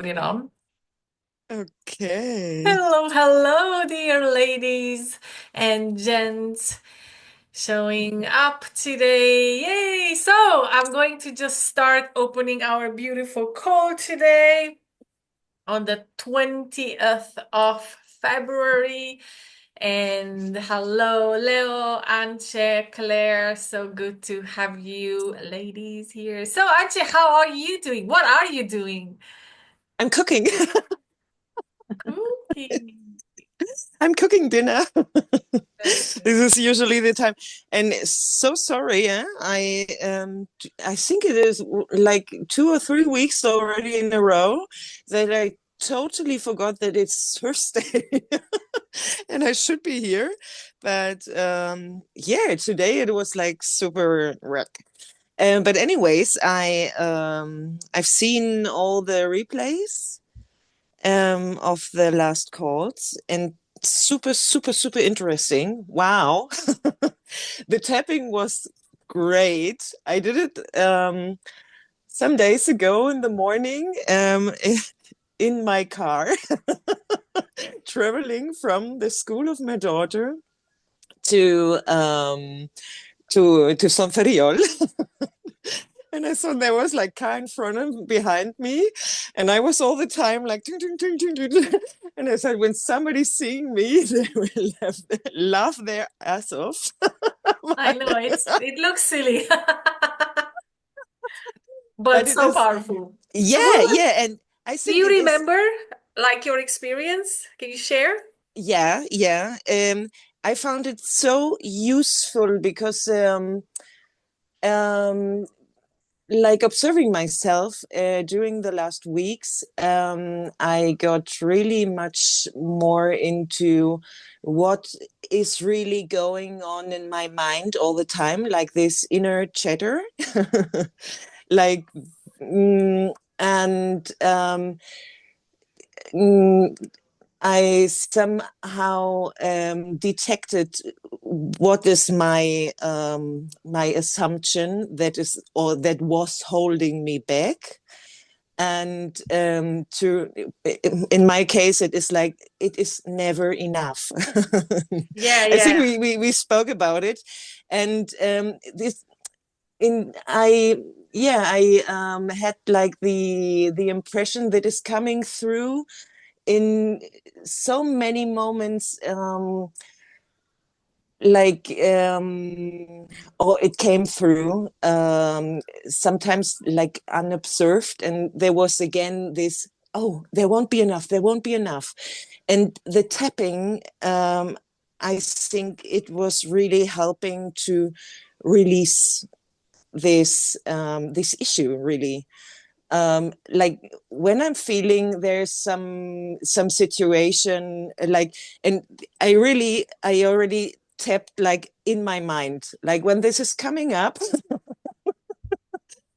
it on. Okay. Hello, hello, dear ladies and gents showing up today. Yay! So, I'm going to just start opening our beautiful call today on the 20th of February. And hello, Leo, Anche, Claire. So good to have you ladies here. So, Anche, how are you doing? What are you doing? I'm cooking. Cooking. I'm cooking dinner. That's This is usually the time. And so sorry, I think it is like 2 or 3 weeks already in a row that I totally forgot that it's Thursday and I should be here. But yeah, today it was like super wreck. But anyways, I've seen all the replays of the last calls and super, super, super interesting. Wow. The tapping was great. I did it some days ago in the morning in my car, traveling from the school of my daughter to to San Ferriol. And I saw there was like car in front and behind me, and I was all the time like ting, ting, ting, ting, ting, ting. And I said, when somebody's seeing me, they will laugh their ass off. I know it looks silly, But but it so is, powerful. So yeah, yeah, and I do think you it is, remember like your experience? Can you share? yeah, yeah. I found it so useful because um, like observing myself during the last weeks, I got really much more into what is really going on in my mind all the time, like this inner chatter, like, and mm, I somehow detected what is my assumption that is or that was holding me back, and to in my case it is like it is never enough. Yeah, I think yeah. we spoke about it, and this in I yeah I had like the impression that is coming through in so many moments, like or it came through sometimes like unobserved, and there was again this, oh, there won't be enough, there won't be enough. And the tapping, I think it was really helping to release this issue, really. Like when I'm feeling there's some situation like, and I already tapped like in my mind, like when this is coming up,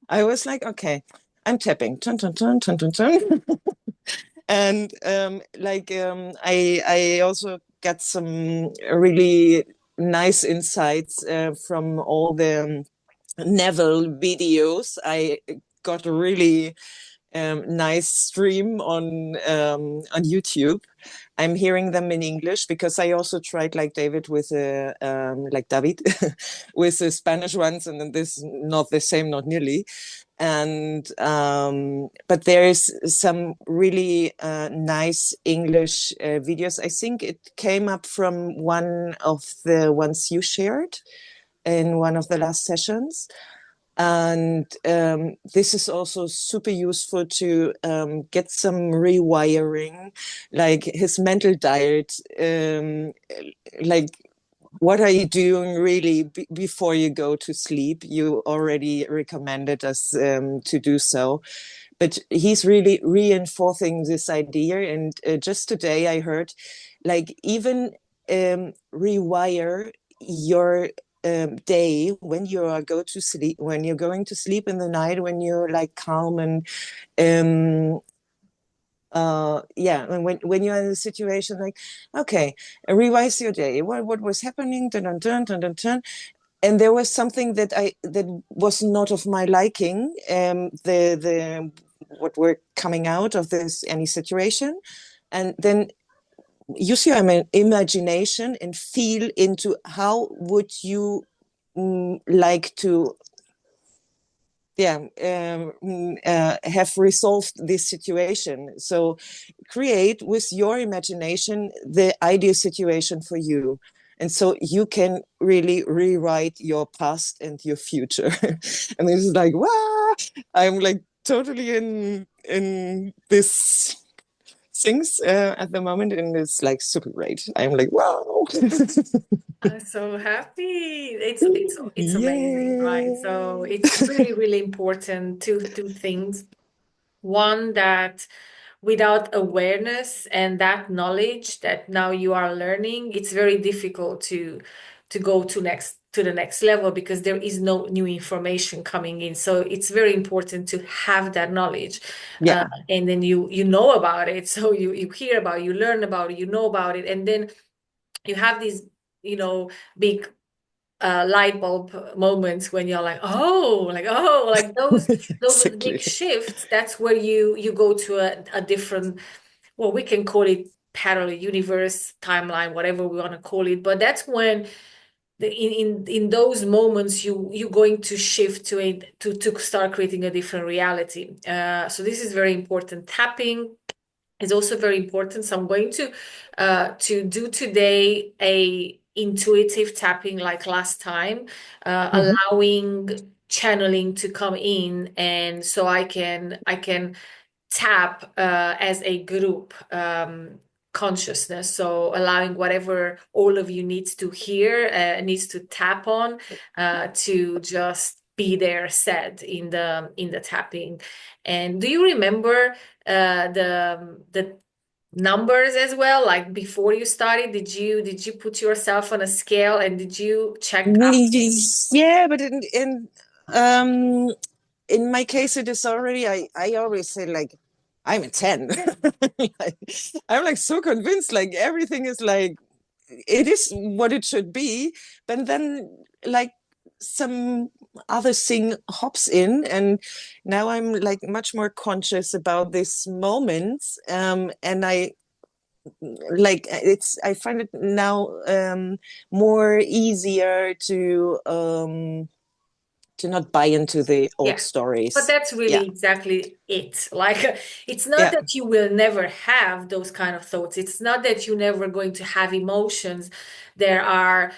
I was like, okay, I'm tapping, tun, tun, tun, tun, tun, tun. And I also got some really nice insights from all the Neville videos. I got a really nice stream on YouTube. I'm hearing them in English because I also tried like David with like David with the Spanish ones, and then this not the same, not nearly. And but there is some really nice English videos. I think it came up from one of the ones you shared in one of the last sessions. And this is also super useful to get some rewiring, like his mental diet, like what are you doing really before you go to sleep. You already recommended us to do so, but he's really reinforcing this idea. And just today I heard, like, even rewire your day when you are go to sleep, when you're going to sleep in the night, when you're like calm and um yeah, and when you're in a situation like, okay, revise your day, what was happening, dun, dun, dun, dun, dun, dun. And there was something that was not of my liking. The what we're coming out of this any situation, and then use your imagination and feel into how would you like to have resolved this situation. So create with your imagination the ideal situation for you, and so you can really rewrite your past and your future. And it's like, wow, I'm like totally in this things at the moment, and it's like super great. I'm like, wow. I'm so happy. It's amazing, right? So Yay. it's really important to two things. One, that without awareness and that knowledge that now you are learning, it's very difficult to go to the next level because there is no new information coming in. So it's very important to have that knowledge, Yeah. and then you know about it. So you hear about it, you learn about it, you know about it, and then you have these, big light bulb moments when you're like, like those big Exactly. shifts. That's where you go to a different, well, we can call it parallel universe, timeline, whatever we want to call it. But that's when in those moments you're going to shift to start creating a different reality. So this is very important. Tapping is also very important. So I'm going to do today a intuitive tapping like last time, Mhm. allowing channeling to come in, and so I can tap as a group consciousness. So allowing whatever all of you needs to hear, needs to tap on, to just be there said in the tapping. And do you remember the numbers as well? Like before you started, did you put yourself on a scale and did you check up? Yeah, but um in my case it is already, I always say like I'm a 10. Like, I'm like so convinced like everything is like it is what it should be, but then like some other thing hops in, and now I'm like much more conscious about this moment, and I find it now more easier to not buy into the old Yeah. But stories. that's Yeah, really exactly it. Like, it's not yeah. that you will never have those kind of thoughts. It's not that you're never going to have emotions that are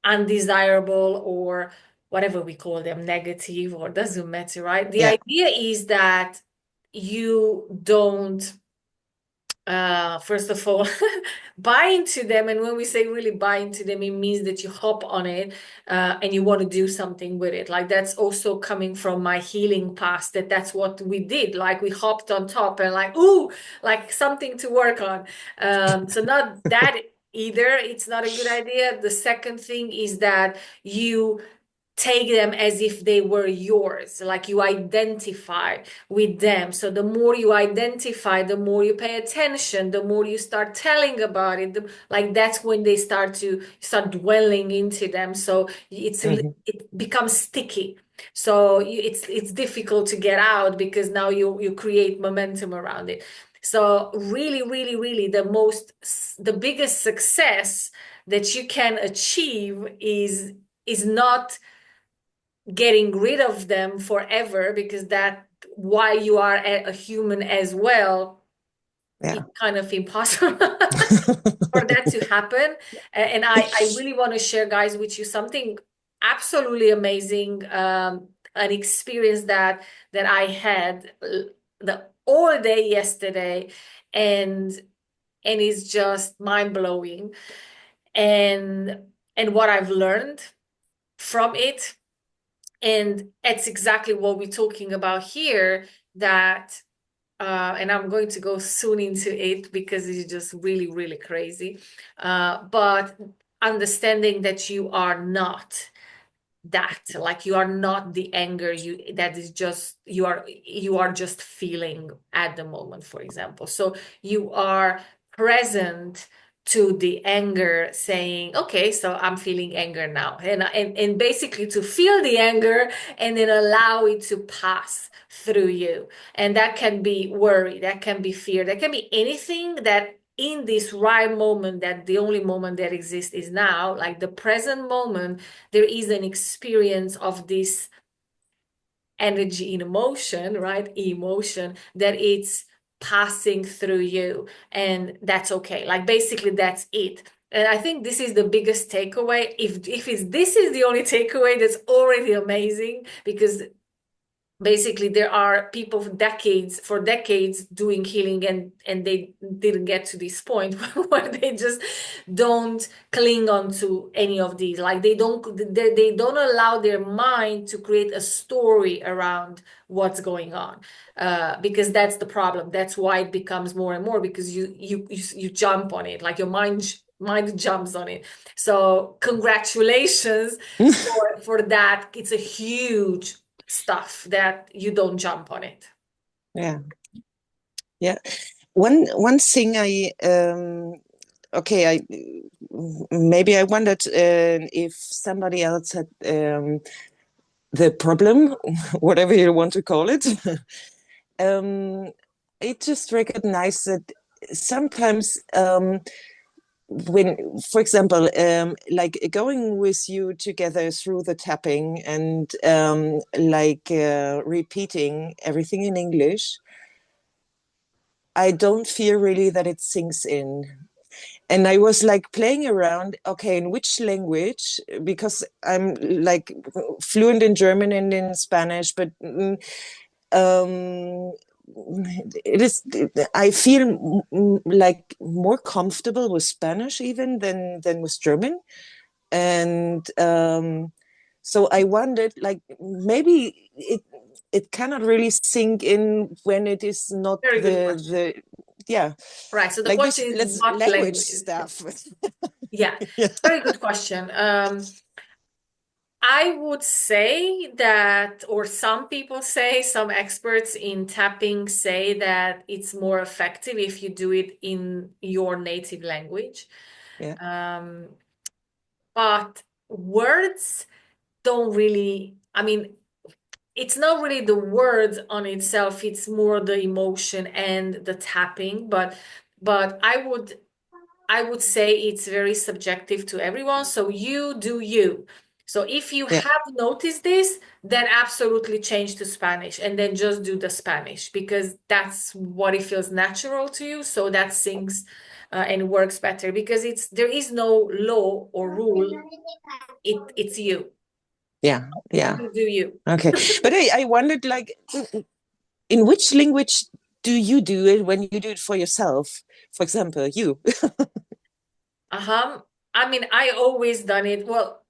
undesirable or whatever we call them, negative, or doesn't matter, right? The Yeah. idea is that you don't, first of all, buy into them. And when we say really buy into them, it means that you hop on it, and you want to do something with it. Like that's also coming from my healing past, that's what we did. Like we hopped on top and like, ooh, like something to work on. So not that either. It's not a good idea. The second thing is that you take them as if they were yours, like you identify with them. So the more you identify, the more you pay attention, the more you start telling about it, like that's when they start dwelling into them. So Mhm. it becomes sticky. So it's difficult to get out because now you create momentum around it. So really the biggest success that you can achieve is not getting rid of them forever, because that why you are a human as well. Yeah. It's kind of impossible for that to happen. And I really want to share, guys, with you something absolutely amazing, an experience that I had the all day yesterday, and it's just mind blowing, and what I've learned from it. And it's exactly what we're talking about here, that and I'm going to go soon into it because it's just really crazy. But understanding that you are not that, like you are not the anger that is just you are just feeling at the moment, for example. So you are present to the anger, saying, okay, so I'm feeling anger now. And basically to feel the anger and then allow it to pass through you. And that can be worry, that can be fear, that can be anything that in this right moment, that the only moment that exists is now, like the present moment, there is an experience of this energy in emotion, right? Emotion that it's passing through you, and that's okay. Like basically that's it. And I think this is the biggest takeaway. If it's this is the only takeaway, that's already amazing, because basically there are people for decades doing healing, and they didn't get to this point where they just don't cling on to any of these, like they don't allow their mind to create a story around what's going on, because that's the problem. That's why it becomes more and more, because you jump on it, like your mind jumps on it. So congratulations for that. It's a huge stuff that you don't jump on it. Yeah. Yeah. One thing okay, maybe I wondered if somebody else had the problem, whatever you want to call it. I just recognize that sometimes when, for example, like going with you together through the tapping and like repeating everything in English, I don't feel really that it sinks in. And I was like playing around, okay, in which language? Because I'm like fluent in German and in Spanish, but um, it is, I feel like more comfortable with Spanish even than with German. And so I wondered, like, maybe it cannot really sink in when it is not Very good question. the yeah, Right. So the like question this is let's what language language? stuff. Yeah, Yeah. very good question. I would say that, or some people say, some experts in tapping say that it's more effective if you do it in your native language. Yeah. Um, but words don't really, I mean, it's not really the words on itself, it's more the emotion and the tapping. But I would say it's very subjective to everyone. So you do you. So if you Yeah. have noticed this, then absolutely change to Spanish and then just do the Spanish, because that's what it feels natural to you. So that syncs and works better, because there is no law or rule. It's you. Yeah. Yeah. You do you. Okay. But I wondered, like, in which language do you do it when you do it for yourself? For example, you. Uh-huh. I mean, I always done it. Well,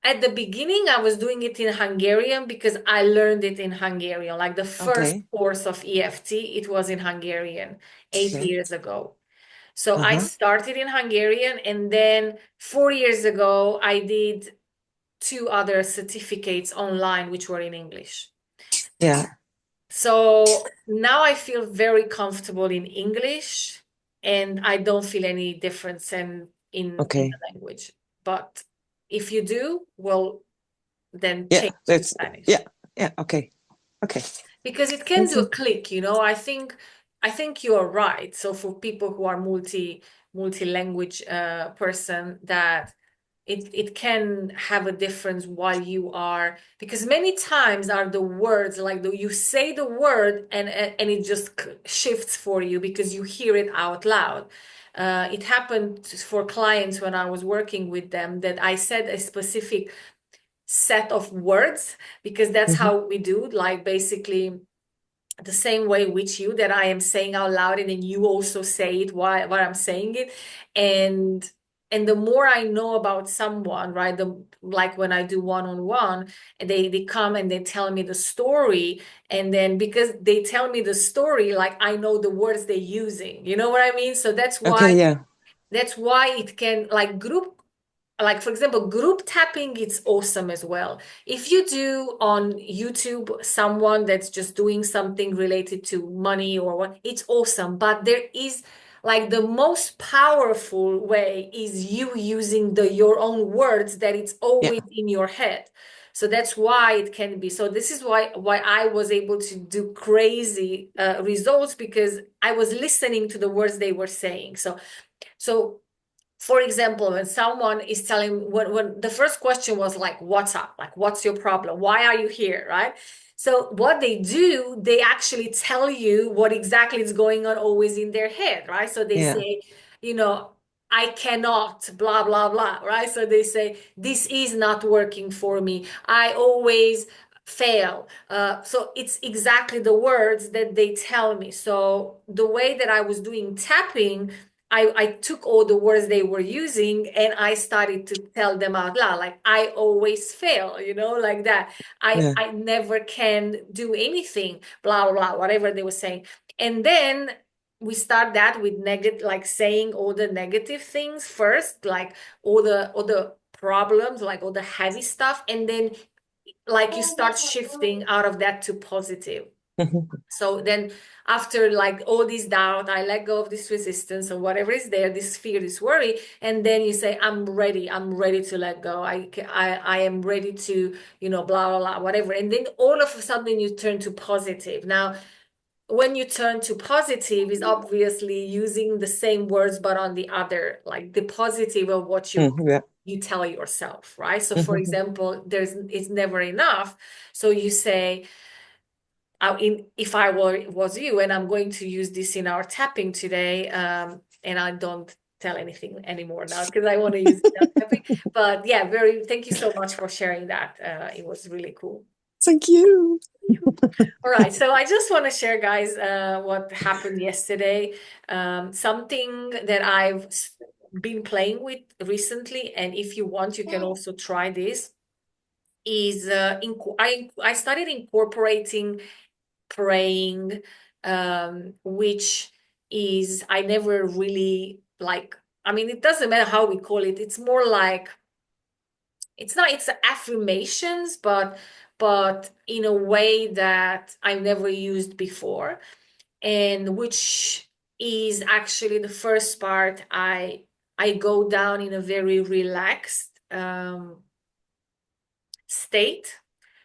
at the beginning, I was doing it in Hungarian because I learned it in Hungarian. Like the first Okay. course of EFT, it was in Hungarian 8 years ago. So I Uh-huh. started in Hungarian, and then 4 years ago, I did two other certificates online, which were in English. Yeah. So now I feel very comfortable in English, and I don't feel any difference in Okay. the language. But if you do, well, then Yeah. change to That's Spanish, yeah. Yeah. Okay. Okay. because it can do a Mhm. click, you know. I think you are right. So for people who are multi-language person, that it can have a difference while you are, because many times are the words, like you say the word, and it just shifts for you because you hear it out loud. It happened for clients when I was working with them, that I said a specific set of words, because that's Mhm. how we do, like basically the same way with you, that I am saying out loud and then you also say it while I'm saying it. And the more I know about someone, right, like when I do one-on-one, and they come and they tell me the story, and then because they tell me the story, like I know the words they're using, you know what I mean? So Okay. Yeah. that's why it can, like group, like for example, group tapping, it's awesome as well. If you do on YouTube someone that's just doing something related to money or what, it's awesome. But there is like the most powerful way is you using your own words that it's Yeah. always in your head. So that's why it can be. So this is why I was able to do crazy results, because I was listening to the words they were saying. So for example, when someone is telling, when the first question was like, what's up? Like, what's your problem? Why are you here? Right? So what they do, they actually tell you what exactly is going on always in their head, right? So they Yeah. say, you know, I cannot, blah, blah, blah, right? So they say, this is not working for me. I always fail. So it's exactly the words that they tell me. So the way that I was doing tapping, I took all the words they were using and I started to tell them out loud, like I always fail, like that. Yeah. I never can do anything, blah, blah, blah, whatever they were saying. And then we start that with negative, like saying all the negative things first, like all the problems, like all the heavy stuff. And then like you start shifting out of that to positive. So then after like all this doubt, I let go of this resistance or whatever is there, this fear, this worry, and then you say, I'm ready to let go. I am ready to, blah, blah, blah, whatever. And then all of a sudden you turn to positive. Now, when you turn to positive is obviously using the same words, but on the other, like the positive of what Yeah. you tell yourself, right? So for example, it's never enough. So you say, if I was you, and I'm going to use this in our tapping today, and I don't tell anything anymore now because I want to use it in our tapping. But yeah, thank you so much for sharing that. It was really cool. Thank you. All right, so I just want to share, guys, what happened yesterday. Something that been playing with recently, and if you want, you can also try this. Is I started incorporating praying, which is I never really like. I mean, it doesn't matter how we call it. It's more like it's affirmations, but in a way that I never used before, and which is actually the first part. I go down in a very relaxed state.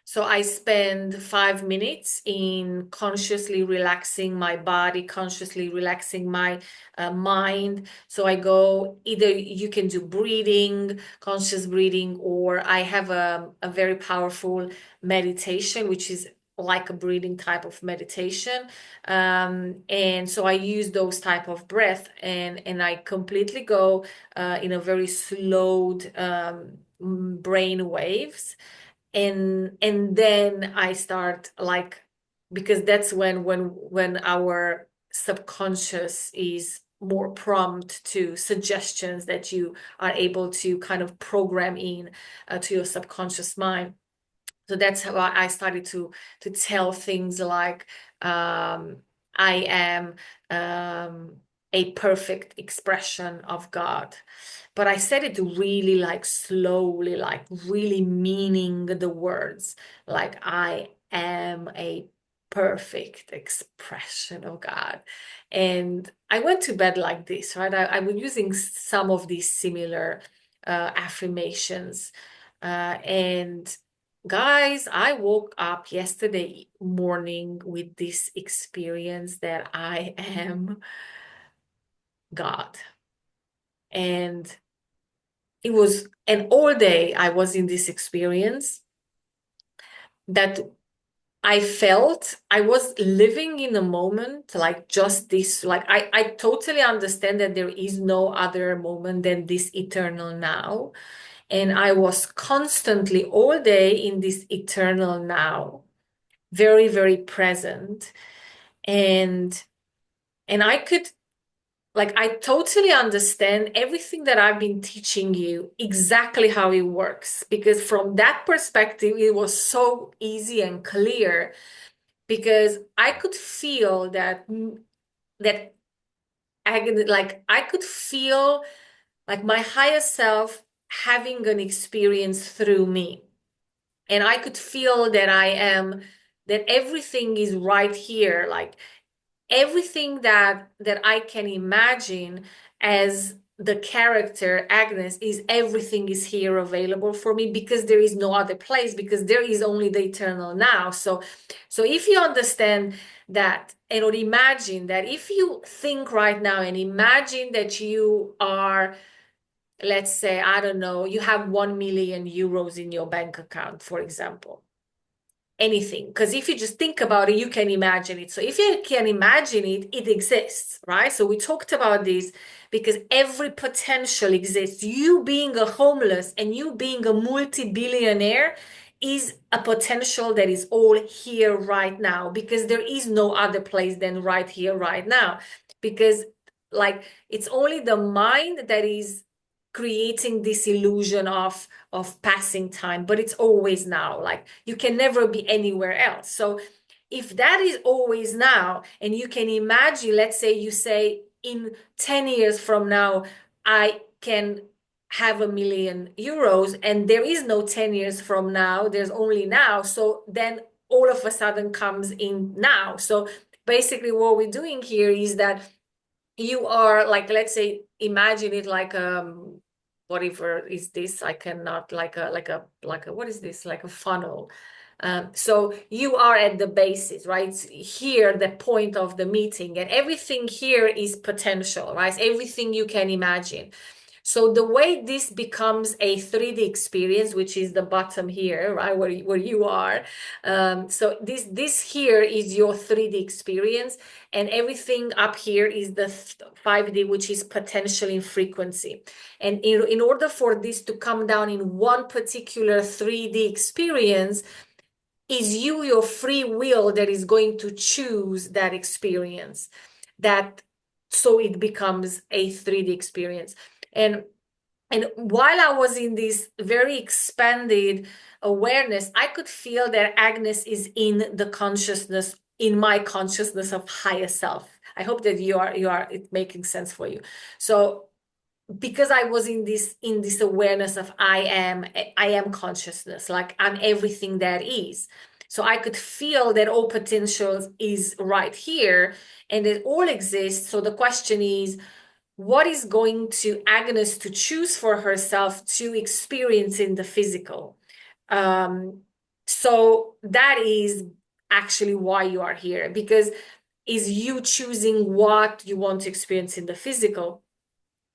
So I spend 5 minutes in consciously relaxing my body, consciously relaxing my mind. So I go, either you can do breathing, conscious breathing, or I have a very powerful meditation, which is like a breathing type of meditation. And so I use those type of breath, and I completely go in a very slowed brain waves, and then I start like, because that's when our subconscious is more prompt to suggestions that you are able to kind of program in to your subconscious mind. So that's how I started to tell things like, I am a perfect expression of God. But I said it really like slowly, like really meaning the words, like I am a perfect expression of God. And I went to bed like this, right? I was using some of these similar affirmations. And guys, I woke up yesterday morning with this experience that I am God. And and all day I was in this experience that I felt I was living in a moment like just this, like I totally understand that there is no other moment than this eternal now. And I was constantly all day in this eternal now, very, very present. And I could, like, I totally understand everything that I've been teaching you, exactly how it works. Because from that perspective, it was so easy and clear, because I could feel that agony, like I could feel like my higher self having an experience through me. And I could feel that that everything is right here. Like everything that I can imagine as the character Agnes is everything is here available for me because there is no other place, because there is only the eternal now. So if you understand that and or imagine that, if you think right now and imagine that you are, let's say, I don't know, you have 1 million euros in your bank account, for example, anything, because if you just think about it, you can imagine it. So if you can imagine it, it exists, right? So we talked about this because every potential exists. You being a homeless and you being a multi-billionaire is a potential that is all here right now, because there is no other place than right here right now, because like it's only the mind that is creating this illusion of passing time, but it's always now. Like you can never be anywhere else. So if that is always now, and you can imagine, let's say you say in 10 years from now, I can have 1 million euros, and there is no 10 years from now, there's only now. So then all of a sudden comes in now. So basically what we're doing here is that you are like, let's say, imagine it like whatever is this, I cannot, like a what is this, like a funnel. So you are at the basis, right? It's here the point of the meeting, and everything here is potential, right? Everything you can imagine. So the way this becomes a 3D experience, which is the bottom here, right, where you are. So this here is your 3D experience, and everything up here is the 5D, which is potential in frequency. And in order for this to come down in one particular 3D experience, is you, your free will, that is going to choose that experience, that so it becomes a 3D experience. And while I was in this very expanded awareness, I could feel that Agnes is in the consciousness, in my consciousness of higher self. I hope that you are it making sense for you. So because I was in this awareness of I am consciousness, like I'm everything that is. So I could feel that all potential is right here and it all exists. So the question is, what is going to Agnes to choose for herself to experience in the physical? So that is actually why you are here, because is you choosing what you want to experience in the physical.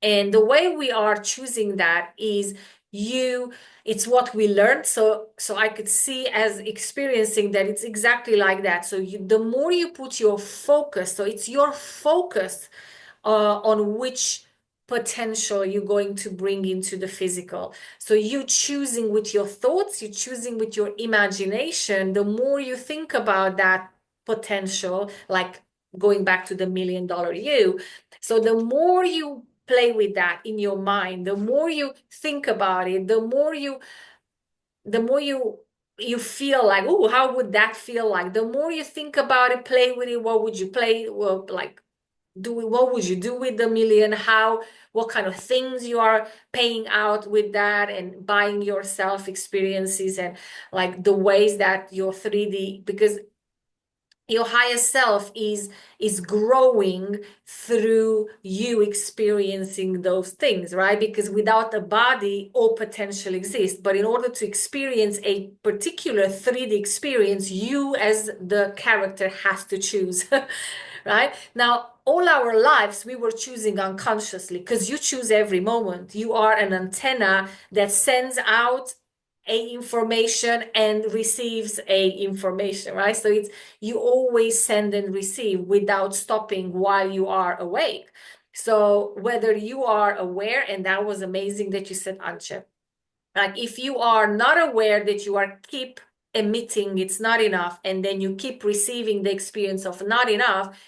And the way we are choosing that is it's what we learned. So I could see as experiencing that it's exactly like that. So the more you put your focus, so it's your focus on which potential you're going to bring into the physical. So you choosing with your thoughts, you choosing with your imagination, the more you think about that potential, like going back to the $1 million you. So the more you play with that in your mind, the more you think about it, the more you feel like, oh, how would that feel like? The more you think about it, play with it, what would you play? Well, like, what would you do with the million? What kind of things you are paying out with that, and buying yourself experiences, and like the ways that your 3D, because your higher self is growing through you experiencing those things, right? Because without a body, all potential exists. But in order to experience a particular 3D experience, you as the character has to choose, right? Now, all our lives, we were choosing unconsciously, because you choose every moment. You are an antenna that sends out a information and receives a information, right? So it's you always send and receive without stopping while you are awake. So whether you are aware, and that was amazing that you said, Antje, like if you are not aware that you are keep emitting, it's not enough, and then you keep receiving the experience of not enough,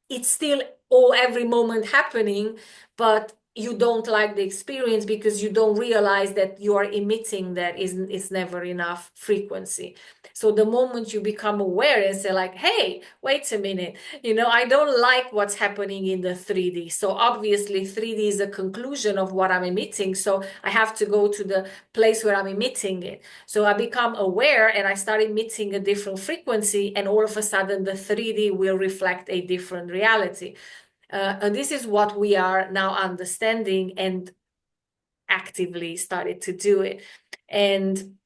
it's still all every moment happening, but you don't like the experience because you don't realize that you are emitting that is never enough frequency. So the moment you become aware and say like, hey, wait a minute, I don't like what's happening in the 3D. So obviously 3D is a conclusion of what I'm emitting. So I have to go to the place where I'm emitting it. So I become aware and I start emitting a different frequency, and all of a sudden the 3D will reflect a different reality. And this is what we are now understanding and actively started to do it. And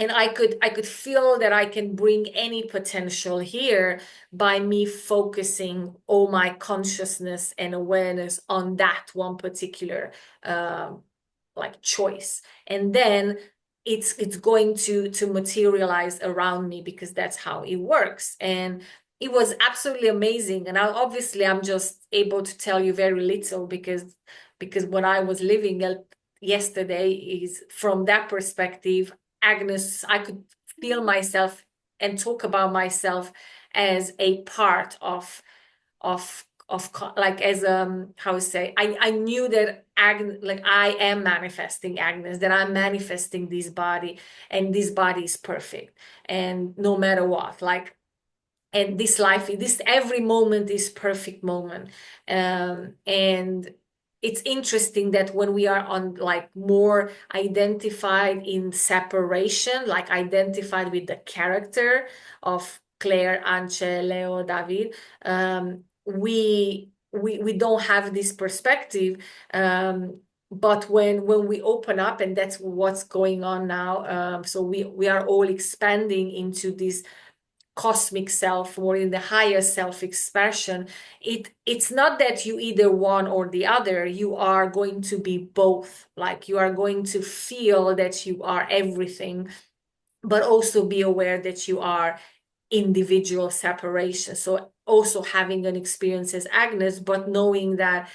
I could feel that I can bring any potential here by me focusing all my consciousness and awareness on that one particular like choice. And then it's going to materialize around me, because that's how it works. And it was absolutely amazing. And obviously I'm just able to tell you very little, because what I was living yesterday is from that perspective. Agnes, I could feel myself and talk about myself as a part of like, as how to say, I knew that like I am manifesting Agnes, that I'm manifesting this body, and this body is perfect, and no matter what, like, and this life, this every moment is perfect moment. And it's interesting that when we are on like more identified in separation, like identified with the character of Claire, Anche, Leo, David, we don't have this perspective. But when we open up, and that's what's going on now, so we are all expanding into this cosmic self, or in the higher self expression. It's not that you either one or the other. You are going to be both. Like, you are going to feel that you are everything, but also be aware that you are individual separation. So also having an experience as Agnes, but knowing that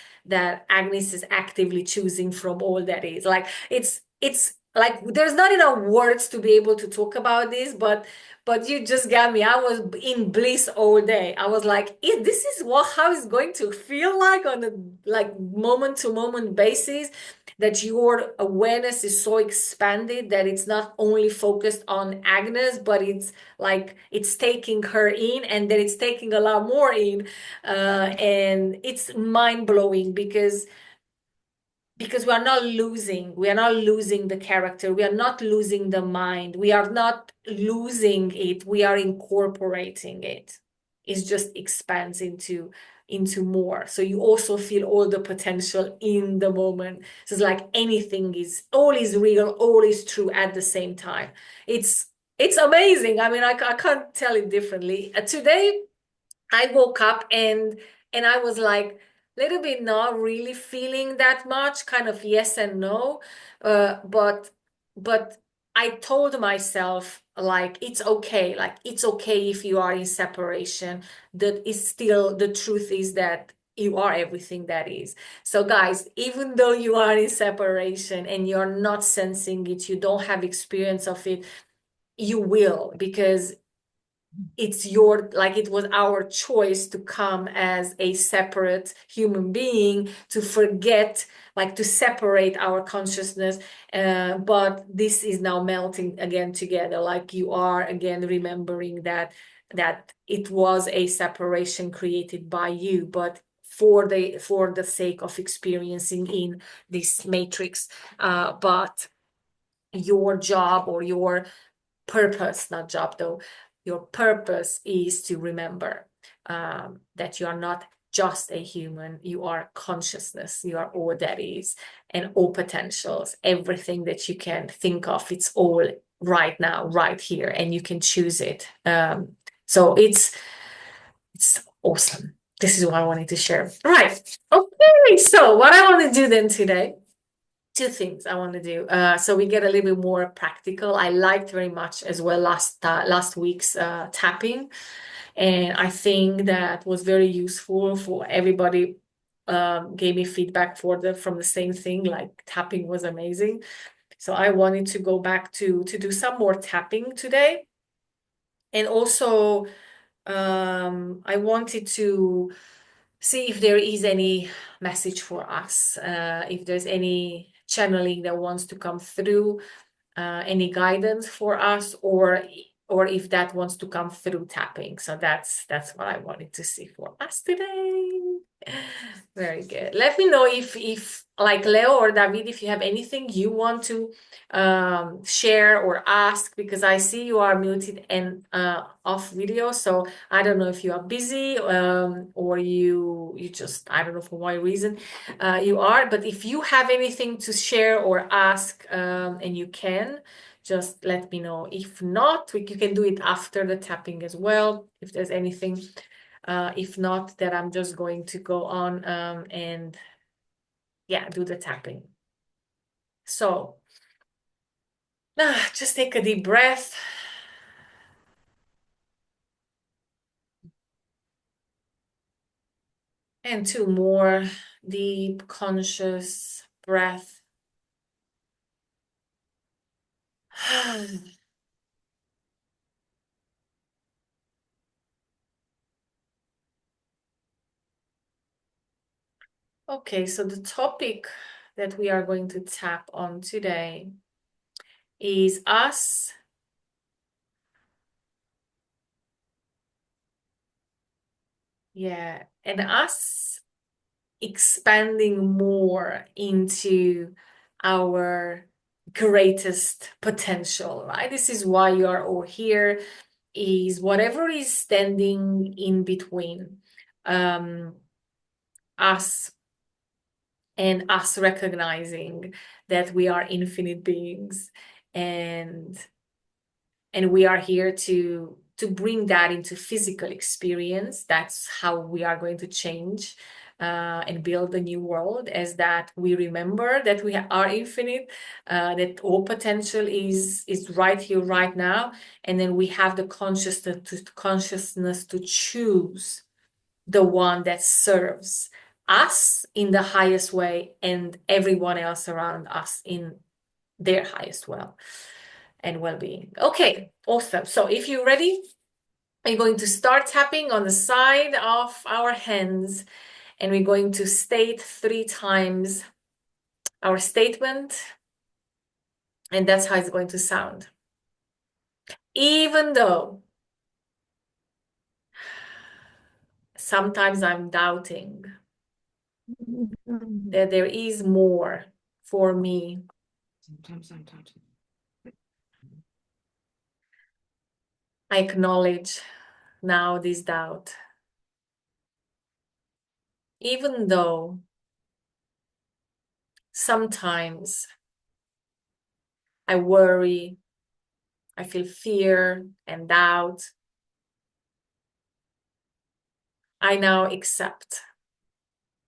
Agnes is actively choosing from all that is. Like, it's like there's not enough words to be able to talk about this, but you just got me. I was in bliss all day. I was like, this is how it's going to feel like on a like moment to moment basis, that your awareness is so expanded that it's not only focused on Agnes, but it's like it's taking her in, and then it's taking a lot more in. And it's mind-blowing, because we are not losing the character, we are not losing the mind, we are not losing it, we are incorporating it. It just expands into more. So you also feel all the potential in the moment. So it's like all is real, all is true at the same time. It's amazing. I mean, I can't tell it differently. Today I woke up, and I was like little bit not really feeling that much, kind of yes and no. But I told myself, like, it's okay. Like, it's okay if you are in separation. That is still, the truth is that you are everything that is. So guys, even though you are in separation and you're not sensing it, you don't have experience of it, you will, because it was our choice to come as a separate human being, to forget, like, to separate our consciousness. But this is now melting again together, like you are again remembering that it was a separation created by you, but for the sake of experiencing in this matrix. But your job, or your purpose, not job though, your purpose is to remember that you are not just a human, you are consciousness, you are all that is, and all potentials, everything that you can think of, it's all right now, right here, and you can choose it. So it's awesome. This is what I wanted to share. Right. Okay. So what I want to do then today, two things I want to do. So we get a little bit more practical. I liked very much as well last week's tapping, and I think that was very useful for everybody. Gave me feedback from the same thing, like tapping was amazing. So I wanted to go back to do some more tapping today, and also I wanted to see if there is any message for us, if there's any channeling that wants to come through, any guidance for us, or if that wants to come through tapping. So that's what I wanted to see for us today. Very good. Let me know if like Leo or David, if you have anything you want to share or ask, because I see you are muted and off video. So I don't know if you are busy or you just, I don't know for what reason you are. But if you have anything to share or ask, and you can, just let me know. If not, you can do it after the tapping as well, if there's anything. If not, then I'm just going to go on and yeah, do the tapping. So just take a deep breath. And 2 more deep, conscious breath. Okay, so the topic that we are going to tap on today is us and us expanding more into our greatest potential, right? This is why you are all here, is whatever is standing in between us and us recognizing that we are infinite beings, and we are here to bring that into physical experience. That's how we are going to change and build a new world, as that we remember that we are infinite, that all potential is right here, right now, and then we have the consciousness to choose the one that serves us in the highest way and everyone else around us in their highest well-being. Okay, awesome. So if you're ready, I'm going to start tapping on the side of our hands, and we're going to state 3 times our statement, and that's how it's going to sound. Even though sometimes I'm doubting that there is more for me, Sometimes I'm doubting. I acknowledge now this doubt. Even though sometimes I worry, I feel fear and doubt, I now accept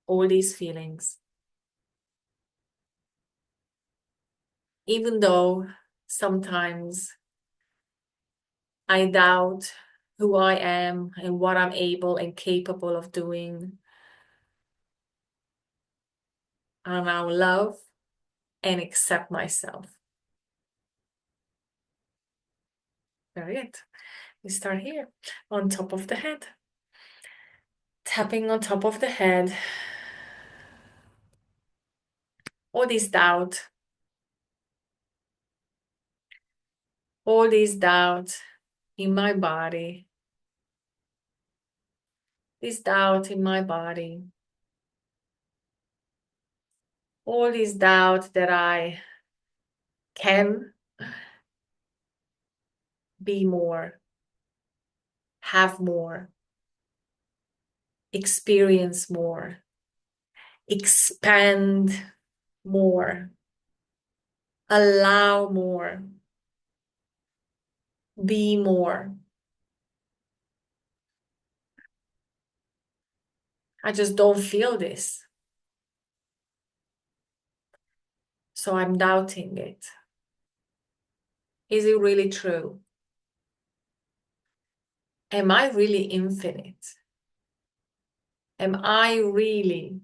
all these feelings. Even though sometimes I doubt who I am and what I'm able and capable of doing, I now love and accept myself. Very good. We start here, on top of the head. Tapping on top of the head. All this doubt. All this doubt in my body. This doubt in my body. All this doubt that I can be more, have more, experience more, expand more, allow more, be more. I just don't feel this. So I'm doubting it. Is it really true? Am I really infinite? Am I really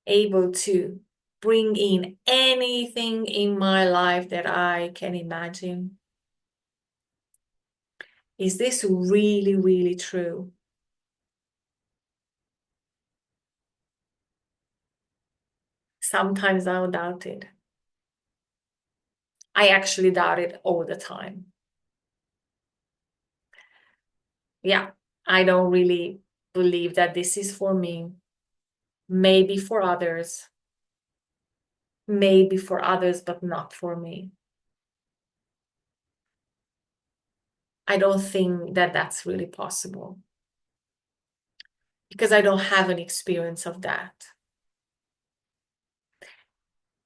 able to bring in anything in my life that I can imagine? Is this really, really true? Sometimes I'll doubt it. I actually doubt it all the time. Yeah, I don't really believe that this is for me. Maybe for others. Maybe for others, but not for me. I don't think that that's really possible because I don't have an experience of that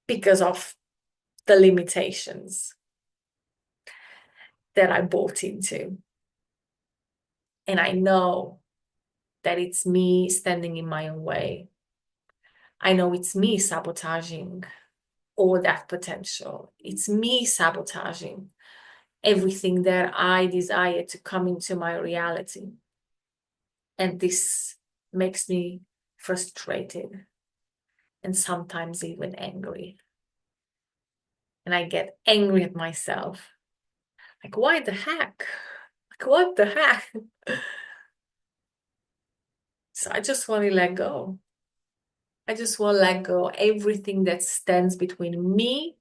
because of the limitations that I bought into. And I know that it's me standing in my own way. I know it's me sabotaging all that potential. It's me sabotaging everything that I desire to come into my reality. And this makes me frustrated and sometimes even angry. And I get angry at myself. Like, why the heck? Like, what the heck? So I just want to let go. I just want to let go everything that stands between me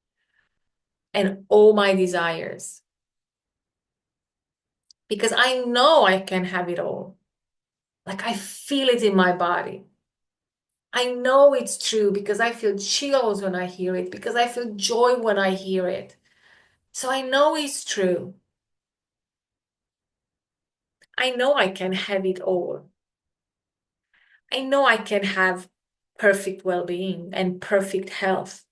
and all my desires. Because I know I can have it all. Like I feel it in my body. I know it's true because I feel chills when I hear it, because I feel joy when I hear it. So I know it's true. I know I can have it all. I know I can have perfect well-being and perfect health.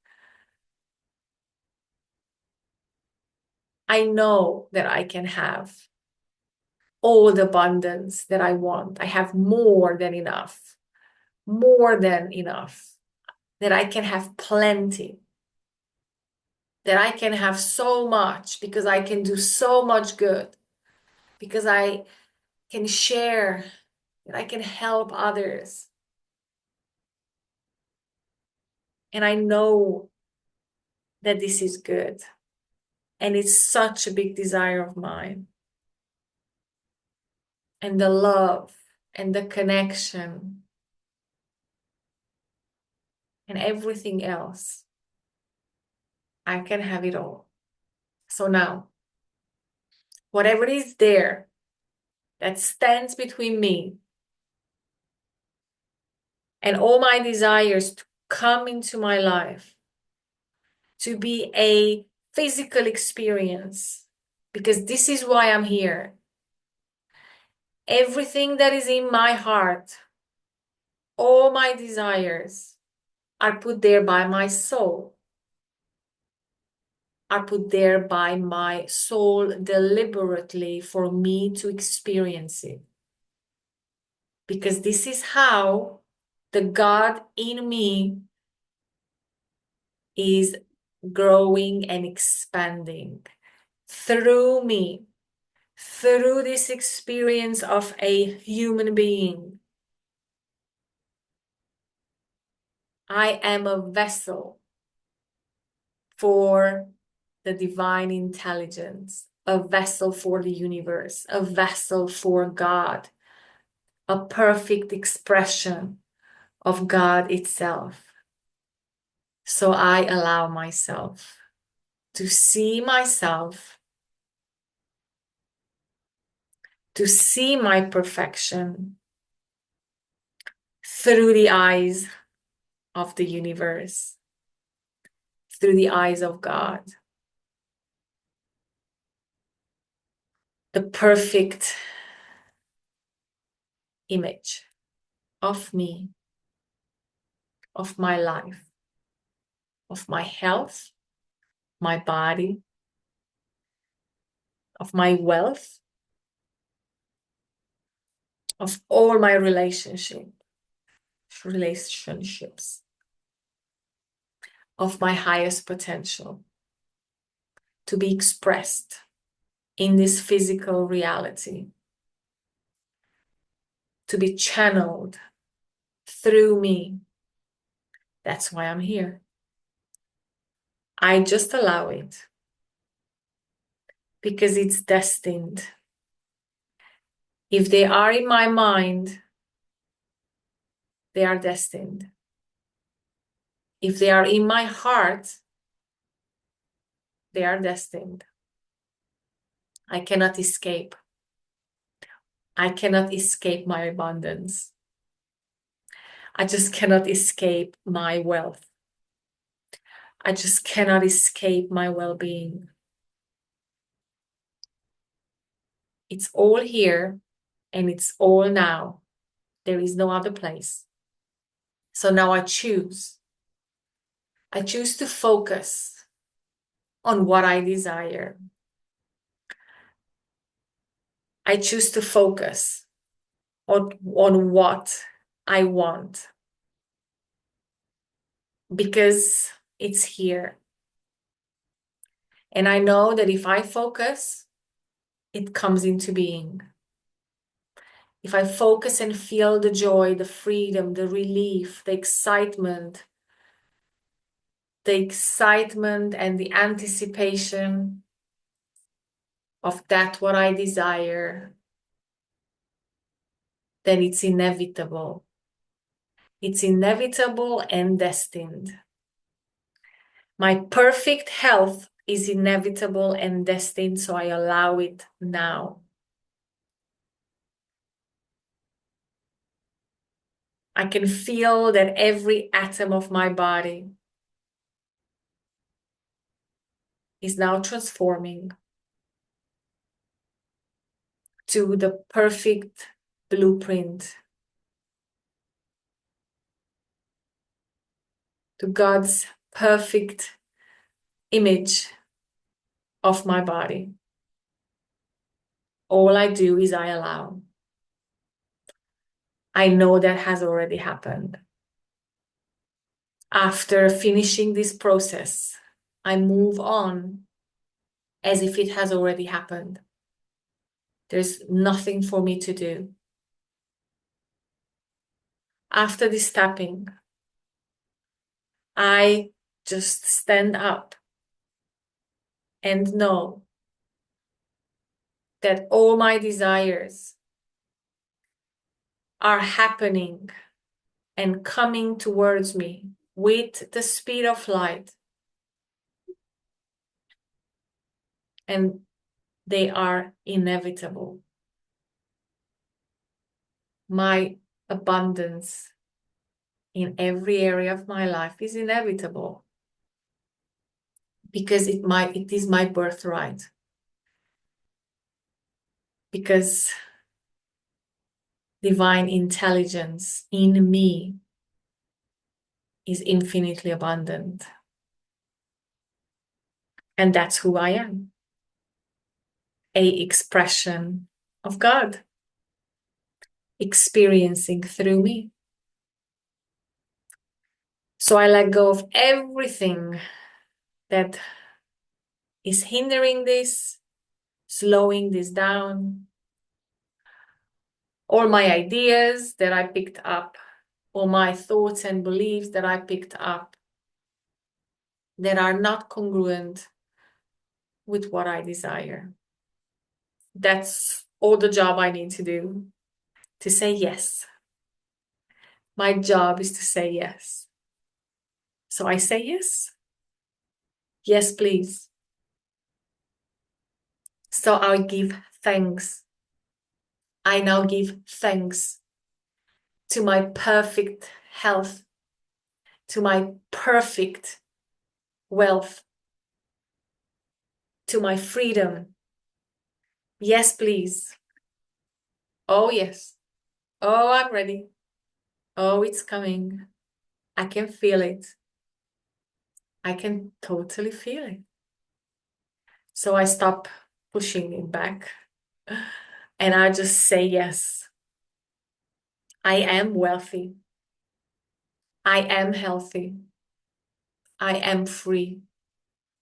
I know that I can have all the abundance that I want. I have more than enough, that I can have plenty, that I can have so much because I can do so much good, because I can share, that I can help others. And I know that this is good. And it's such a big desire of mine. And the love and the connection and everything else, I can have it all. So now, whatever is there that stands between me and all my desires to come into my life, to be a physical experience, because this is why I'm here. Everything that is in my heart, all my desires are put there by my soul, are put there by my soul deliberately for me to experience it. Because this is how the God in me is growing and expanding through me, through this experience of a human being. I am a vessel for the divine intelligence, a vessel for the universe, a vessel for God, a perfect expression of God itself. So I allow myself to see myself, to see my perfection through the eyes of the universe, through the eyes of God. The perfect image of me, of my life, of my health, my body, of my wealth, of all my relationships, of my highest potential to be expressed in this physical reality, to be channeled through me. That's why I'm here. I just allow it because it's destined. If they are in my mind, they are destined. If they are in my heart, they are destined. I cannot escape. I cannot escape my abundance. I just cannot escape my wealth. I just cannot escape my well-being. It's all here and it's all now. There is no other place. So now I choose. I choose to focus on what I desire. I choose to focus on what I want because it's here. And I know that if I focus, it comes into being. If I focus and feel the joy, the freedom, the relief, the excitement and the anticipation of that what I desire, then it's inevitable. It's inevitable and destined. My perfect health is inevitable and destined, so I allow it now. I can feel that every atom of my body is now transforming to the perfect blueprint, to God's perfect image of my body. All I do is I allow. I know that has already happened. After finishing this process, I move on as if it has already happened. There's nothing for me to do. After this tapping, I just stand up and know that all my desires are happening and coming towards me with the speed of light. And they are inevitable. My abundance in every area of my life is inevitable because it is my birthright. Because divine intelligence in me is infinitely abundant. And that's who I am. An expression of God experiencing through me. So I let go of everything that is hindering this, slowing this down. All my ideas that I picked up, all my thoughts and beliefs that I picked up that are not congruent with what I desire. That's all the job I need to do, to say yes. My job is to say yes. So I say yes. Yes, please. So I give thanks. I now give thanks to my perfect health, to my perfect wealth, to my freedom. Yes, please. Oh, yes. Oh, I'm ready. Oh, it's coming. I can feel it. I can totally feel it. So I stop pushing it back and I just say yes. I am wealthy. I am healthy. I am free.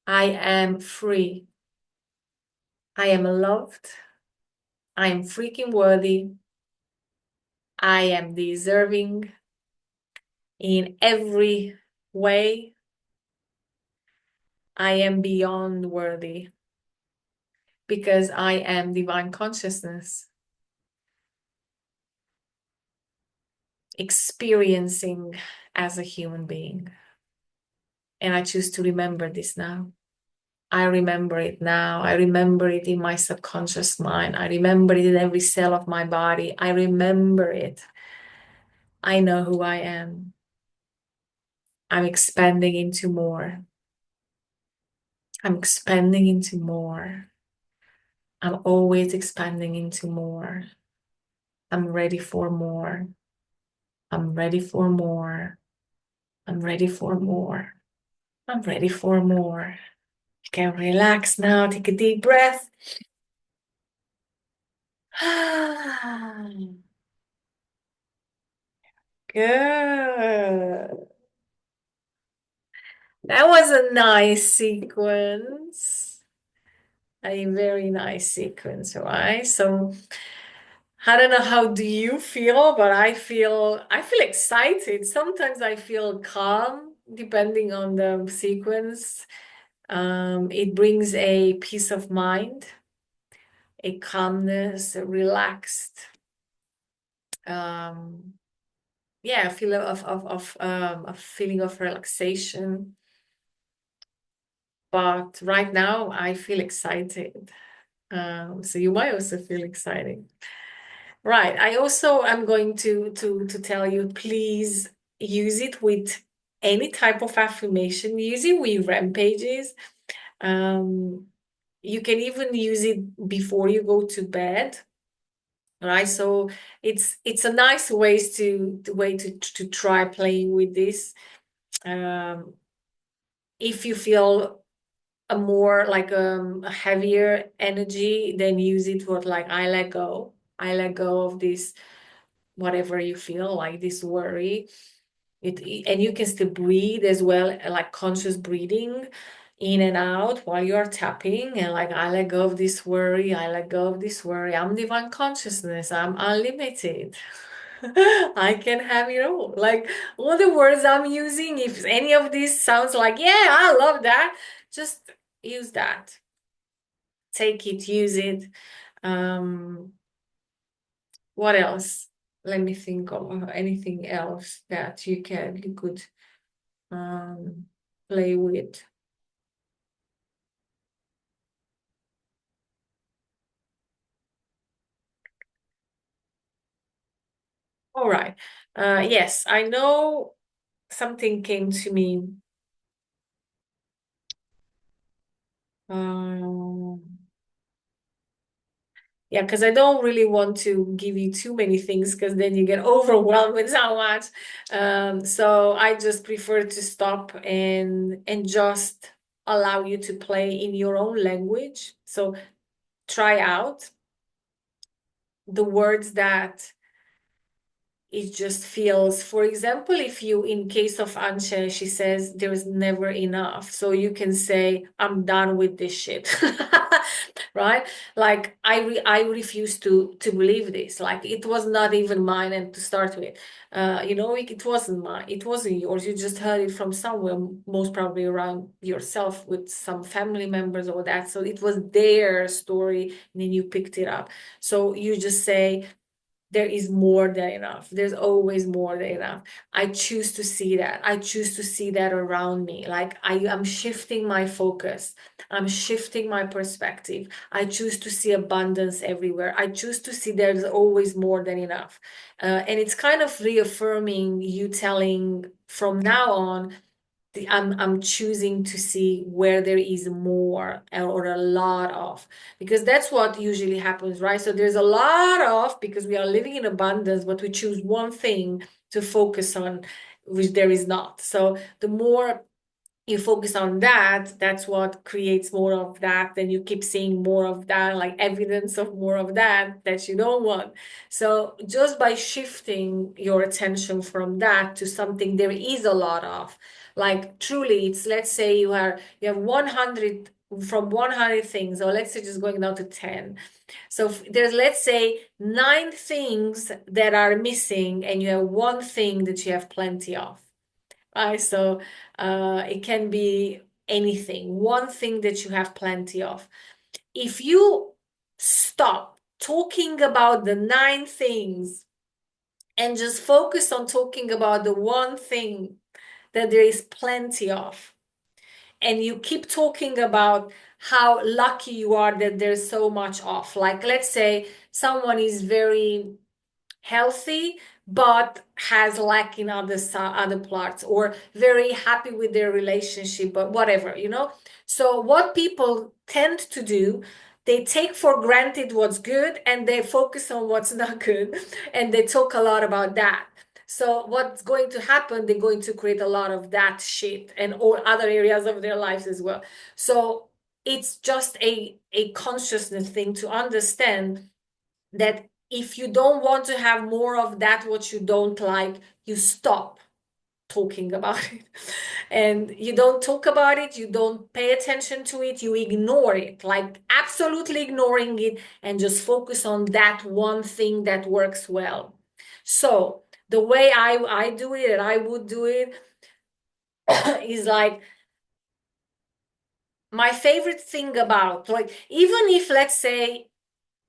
I am free. I am loved. I am freaking worthy. I am deserving in every way. I am beyond worthy because I am divine consciousness, experiencing as a human being. And I choose to remember this now. I remember it now. I remember it in my subconscious mind. I remember it in every cell of my body. I remember it. I know who I am. I'm expanding into more. I'm expanding into more. I'm always expanding into more. I'm ready for more. I'm ready for more. I'm ready for more. I'm ready for more. You can relax now. Take a deep breath. Good. That was a nice sequence. A very nice sequence, right? So I don't know how do you feel, but I feel excited. Sometimes I feel calm, depending on the sequence. It brings a peace of mind, a calmness, a relaxed, um, yeah, a feeling of a feeling of relaxation. But right now, I feel excited. So you might also feel excited. Right. I also am going to tell you, please use it with any type of affirmation. Use it with rampages. Um, you can even use it before you go to bed. Right. So it's a nice way to try playing with this. Um, if you feel a more like a heavier energy, then use it for like I let go. I let go of this whatever you feel like this worry. And you can still breathe as well, like conscious breathing in and out while you are tapping, and like I let go of this worry, I let go of this worry. I'm divine consciousness, I'm unlimited. I can have it all. Like all the words I'm using, if any of this sounds like, yeah, I love that, just use that. Take it, use it. Um, what else? Let me think of anything else that you could um, play with. All right. Yes, I know something came to me. Um, yeah, because I don't really want to give you too many things because then you get overwhelmed with so much. So I just prefer to stop and just allow you to play in your own language. So try out the words that it just feels, for example, if you, in case of Anshe, she says there's never enough. So you can say, I'm done with this shit. Right? Like I refuse to believe this. Like it was not even mine and to start with. It wasn't mine, it wasn't yours. You just heard it from somewhere, most probably around yourself with some family members or that. So it was their story, and then you picked it up. So you just say, there is more than enough. There's always more than enough. I choose to see that. I choose to see that around me. Like I am shifting my focus. I'm shifting my perspective. I choose to see abundance everywhere. I choose to see there's always more than enough. And it's kind of reaffirming you telling from now on, I'm choosing to see where there is more or a lot of, because that's what usually happens, right? So there's a lot of, because we are living in abundance, but we choose one thing to focus on, which there is not. So the more you focus on that, that's what creates more of that. Then you keep seeing more of that, like evidence of more of that you don't want. So just by shifting your attention from that to something there is a lot of, like truly, it's, let's say you have 100, from 100 things, or let's say just going down to 10. So there's, let's say, 9 things that are missing, and you have one thing that you have plenty of. Right? So it can be anything, one thing that you have plenty of. If you stop talking about the 9 things and just focus on talking about the one thing that there is plenty of, and you keep talking about how lucky you are that there's so much off. Like, let's say someone is very healthy but has lack in other parts, or very happy with their relationship, but whatever, so what people tend to do, they take for granted what's good and they focus on what's not good, and they talk a lot about that. So what's going to happen, they're going to create a lot of that shit and all other areas of their lives as well. So it's just a consciousness thing to understand that if you don't want to have more of that, what you don't like, you stop talking about it. And you don't talk about it, you don't pay attention to it, you ignore it, like absolutely ignoring it, and just focus on that one thing that works well. So the way I do it, and I would do it, is like, my favorite thing about, like, even if, let's say,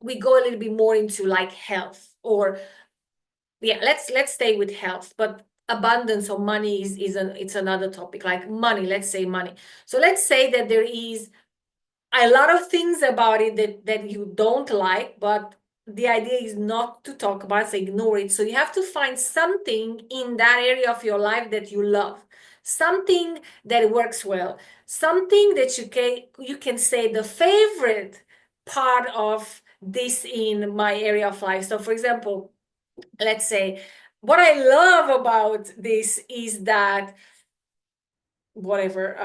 we go a little bit more into like health, or yeah, let's stay with health, but abundance of money it's another topic. Like money, let's say money. So let's say that there is a lot of things about it that you don't like, but the idea is not to talk about it, so ignore it. So you have to find something in that area of your life that you love, something that works well, something that you can say the favorite part of this in my area of life. So for example, let's say, what I love about this is that, whatever,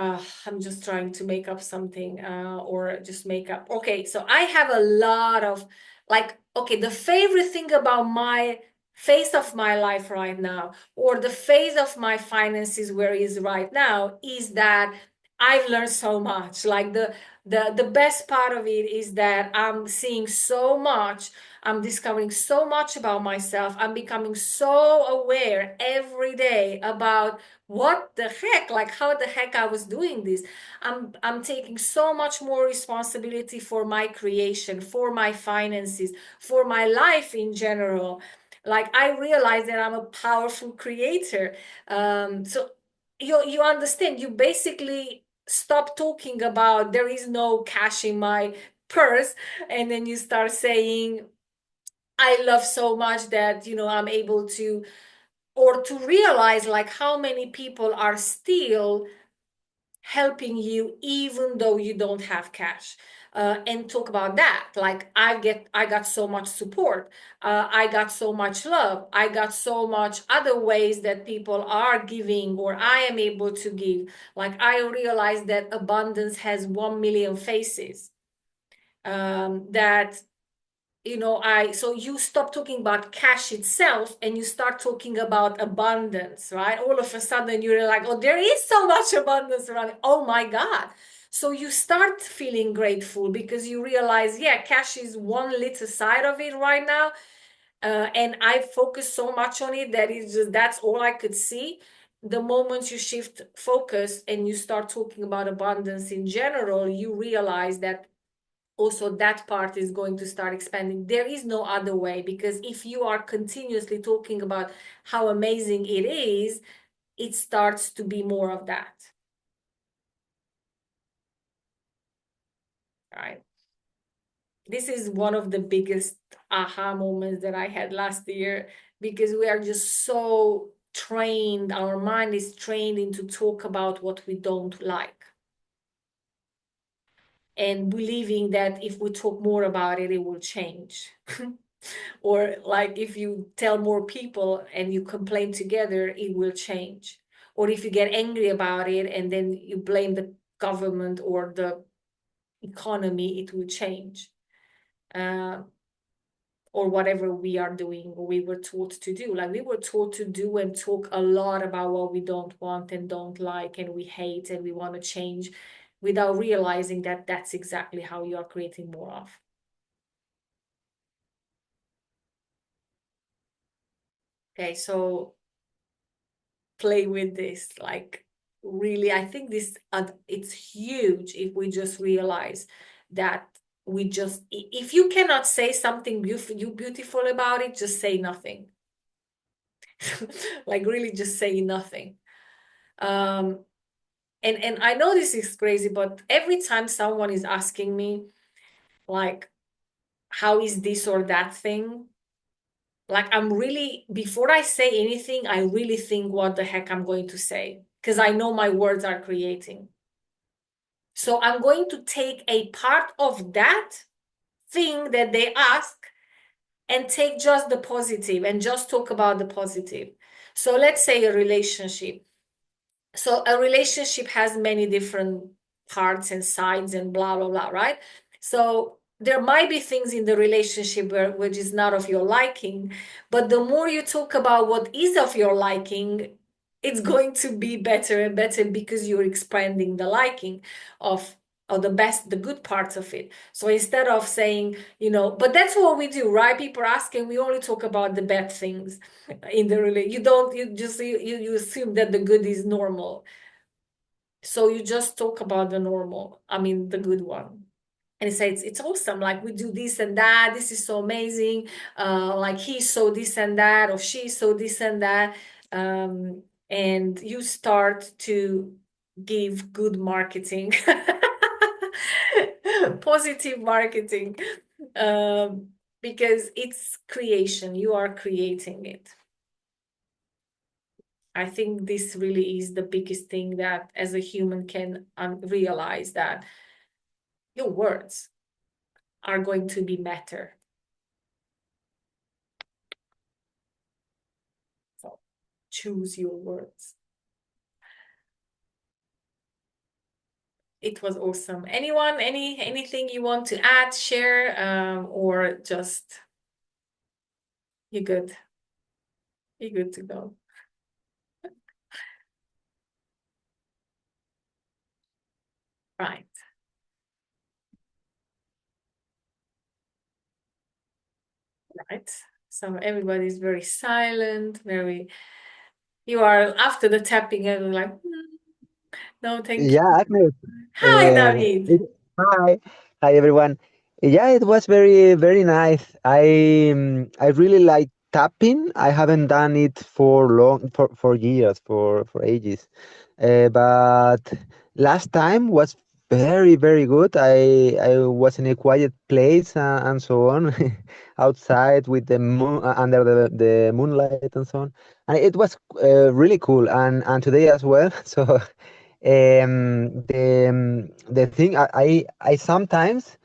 I'm just trying to make up something, or just make up. Okay, so I have a lot of, like, okay, the favorite thing about my phase of my life right now, or the phase of my finances where it is right now, is that I've learned so much. Like the best part of it is that I'm seeing so much, I'm discovering so much about myself, I'm becoming so aware every day about what the heck, like how the heck I was doing this. I'm taking so much more responsibility for my creation, for my finances, for my life in general. Like, I realize that I'm a powerful creator. So you understand, you basically stop talking about there is no cash in my purse, and then you start saying, I love so much that I'm able to, or to realize like how many people are still helping you even though you don't have cash. And talk about that, like, I got so much support, I got so much love, I got so much other ways that people are giving, or I am able to give. Like, I realize that abundance has 1 million faces. That so you stop talking about cash itself and you start talking about abundance, right? All of a sudden you're like, oh, there is so much abundance around. Oh my God. So you start feeling grateful because you realize, yeah, cash is one little side of it right now. And I focus so much on it that that's all I could see. The moment you shift focus and you start talking about abundance in general, you realize that also that part is going to start expanding. There is no other way, because if you are continuously talking about how amazing it is, it starts to be more of that. Right? This is one of the biggest aha moments that I had last year, because we are just so trained, our mind is trained into talk about what we don't like, and believing that if we talk more about it, it will change. Or like, if you tell more people and you complain together, it will change. Or if you get angry about it and then you blame the government or the economy, it will change. Or whatever we are doing, or we were taught to do. Like, we were taught to do and talk a lot about what we don't want and don't like and we hate and we want to change, without realizing that that's exactly how you are creating more of. Okay, so play with this, like, really, I think this it's huge if we just realize that we just, if you cannot say something beautiful about it, just say nothing. Like, really just say nothing. um and I know this is crazy, but every time someone is asking me, like, how is this or that thing? Like, I'm really, before I say anything, I really think what the heck I'm going to say, because I know my words are creating. So I'm going to take a part of that thing that they ask and take just the positive and just talk about the positive. So let's say a relationship. So a relationship has many different parts and sides and blah, blah, blah, right? So there might be things in the relationship which is not of your liking, but the more you talk about what is of your liking, it's going to be better and better because you're expanding the liking of the best, the good parts of it. So instead of saying, but that's what we do, right? People are asking, we only talk about the bad things in the relationship. You don't, you just, you assume that the good is normal. So you just talk about the normal, I mean, the good one. And say it's awesome, like we do this and that, this is so amazing, like he saw this and that, or she saw this and that, and you start to give good marketing, positive marketing, because it's creation, you are creating it. I think this really is the biggest thing that as a human can realize, that your words are going to be matter. So choose your words. It was awesome. Anyone, anything you want to add, share, or just you're good? You're good to go. Right. Right. So everybody's very silent, very, you are after the tapping and like, no, thank Yeah, you. Agnes. Hi, David. Hi, hi everyone. Yeah, it was very very nice. I really like tapping. I haven't done it for long for years, for ages. But last time was very very good. I was in a quiet place and so on, outside with the moon under the moonlight and so on, and it was really cool. And today as well. So. The thing I sometimes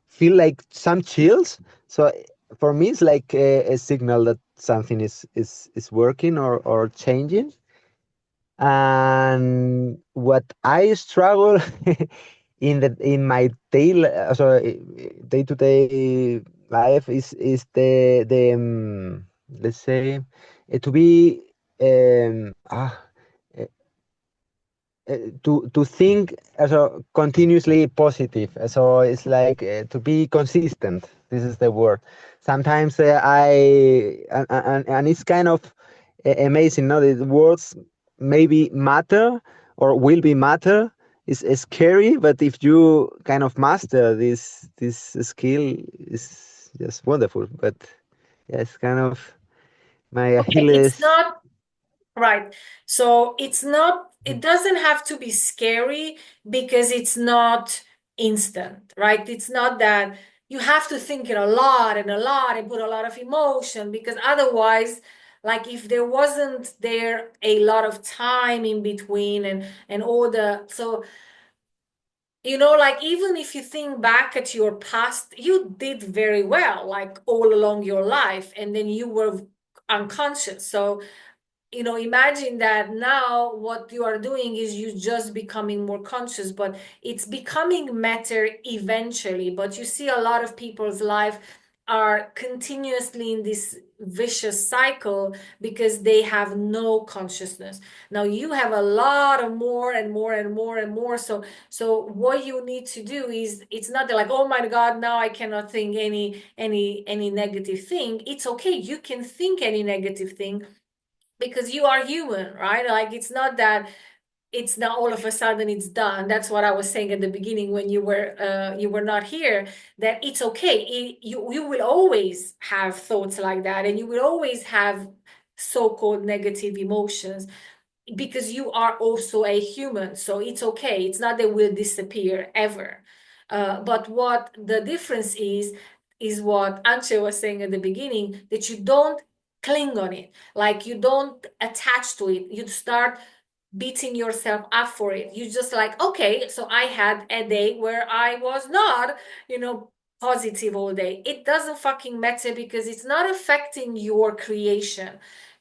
feel like some chills. So for me, it's like a signal that something is working or changing. And what I struggle in my day to day life is the let's say to be um, ah, to think continuously positive. So it's like to be consistent. This is the word. Sometimes and it's kind of amazing. No, the words maybe matter or will be matter. Is scary, but if you kind of master this skill, is just wonderful. But yeah, it's kind of my Okay, it's Achilles. not right. So it doesn't have to be scary because it's not instant, right? It's not that you have to think it a lot and a lot and put a lot of emotion, because otherwise, like if there wasn't there a lot of time in between and all the, so like even if you think back at your past, you did very well, like all along your life, and then you were unconscious. So imagine that now what you are doing is you just becoming more conscious, but it's becoming matter eventually. But you see a lot of people's life are continuously in this vicious cycle because they have no consciousness. Now you have a lot of more and more and more and more. So what you need to do is, it's not like, oh my God, now I cannot think any negative thing. It's okay, you can think any negative thing because you are human, right? Like it's not that it's not all of a sudden it's done. That's what I was saying at the beginning when you were not here, that it's okay. You will always have thoughts like that, and you will always have so-called negative emotions. because you are also a human, so it's okay. It's not that we'll disappear ever. But what the difference is what Anche was saying at the beginning, that you don't cling on it, like you don't attach to it. You start beating yourself up for it. You just like, okay, so I had a day where I was not, positive all day. It doesn't fucking matter because it's not affecting your creation.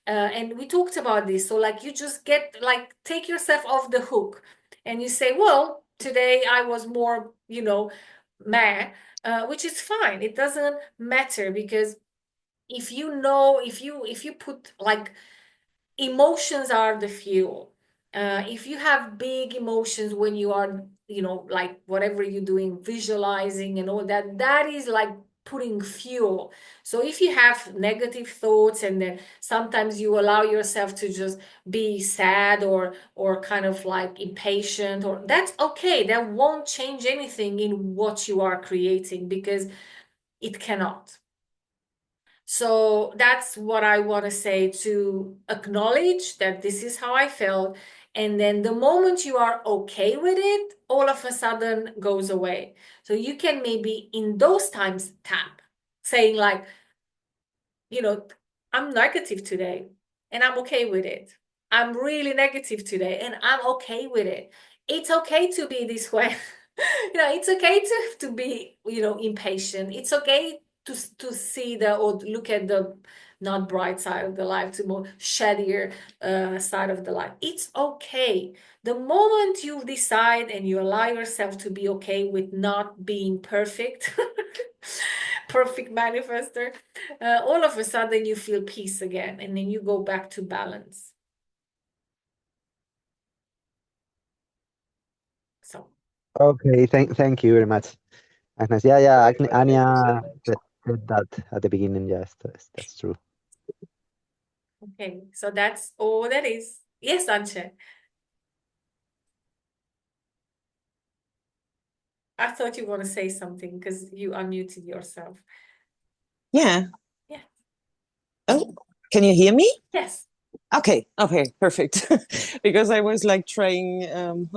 And we talked about this. So like you just get like take yourself off the hook and you say, well, today I was more, meh, which is fine. It doesn't matter because if you put like emotions are the fuel. If you have big emotions when you are, like whatever you're doing, visualizing and all that, that is like putting fuel. So if you have negative thoughts and then sometimes you allow yourself to just be sad or kind of like impatient, or that's okay. That won't change anything in what you are creating because it cannot. So that's what I want to say, to acknowledge that this is how I felt. And then the moment you are okay with it, all of a sudden goes away. So you can maybe in those times tap, saying like, I'm negative today and I'm okay with it. I'm really negative today and I'm okay with it. It's okay to be this way. It's okay to be, impatient. It's okay to see or look at the not bright side of the life, to more shadier side of the life. It's okay. The moment you decide and you allow yourself to be okay with not being perfect, perfect manifester, all of a sudden you feel peace again, and then you go back to balance. So. Okay, thank you very much, Agnes. Yeah, Anya said that at the beginning. Yes, that's true. Okay, so that's all that is. Yes, Anche. I thought you want to say something because you unmuted yourself. Yeah. Yeah. Oh, can you hear me? Yes. Okay, perfect. Because I was like trying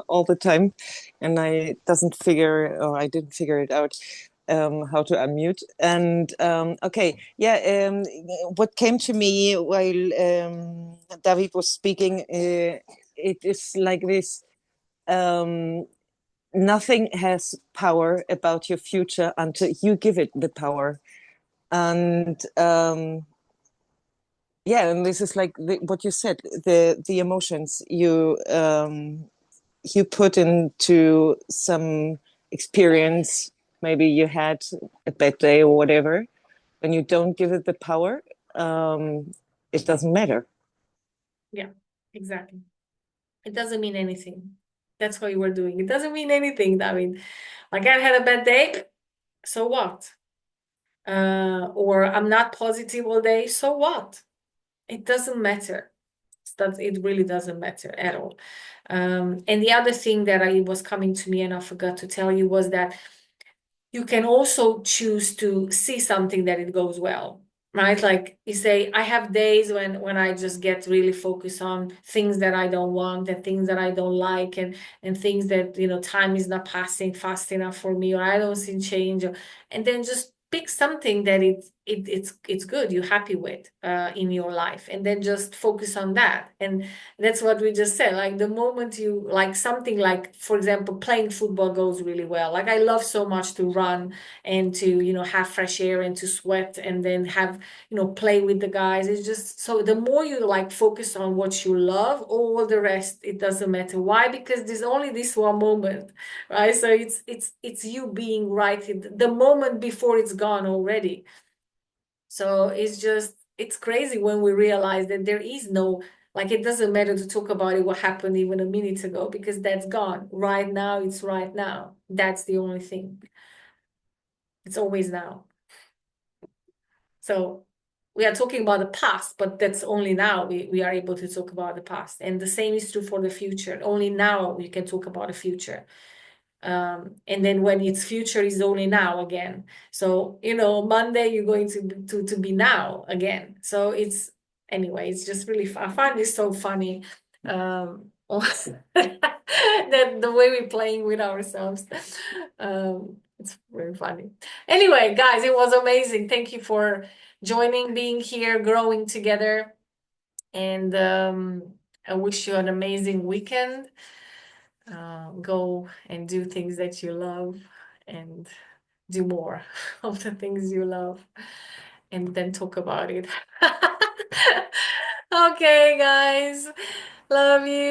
all the time, and I didn't figure it out how to unmute. And okay, yeah. What came to me while David was speaking, it is like this. Nothing has power about your future until you give it the power, and yeah, and this is like what you said, the emotions you put into some experience. Maybe you had a bad day or whatever. When you don't give it the power, it doesn't matter. Yeah, exactly. It doesn't mean anything. That's what you were doing. It doesn't mean anything. I mean, like I had a bad day, so what? Or I'm not positive all day, so what? It doesn't matter. It really doesn't matter at all. And the other thing that was coming to me and I forgot to tell you was that you can also choose to see something that it goes well, right? Like you say, I have days when I just get really focused on things that I don't want and things that I don't like, and things that, time is not passing fast enough for me, or I don't see change, and then just pick something that it's good, you're happy with in your life, and then just focus on that. And that's what we just said. Like the moment you like something, like for example, playing football goes really well. Like I love so much to run and to, have fresh air and to sweat and then have, play with the guys. It's just so the more you like focus on what you love, all the rest, it doesn't matter. Why? Because there's only this one moment, right? So it's you being right in the moment before it's gone already. So it's crazy when we realize that there is no, like, it doesn't matter to talk about it, what happened even a minute ago, because that's gone. Right now, it's right now. That's the only thing. It's always now. So we are talking about the past, but that's only now we are able to talk about the past. And the same is true for the future. Only now we can talk about the future. And then when it's future is only now again. So, Monday you're going to be now again. So it's just really fun. I find this so funny. That the way we're playing with ourselves. It's very funny. Anyway, guys, it was amazing. Thank you for joining, being here, growing together, and I wish you an amazing weekend. Go and do things that you love and do more of the things you love and then talk about it. Okay, guys. Love you.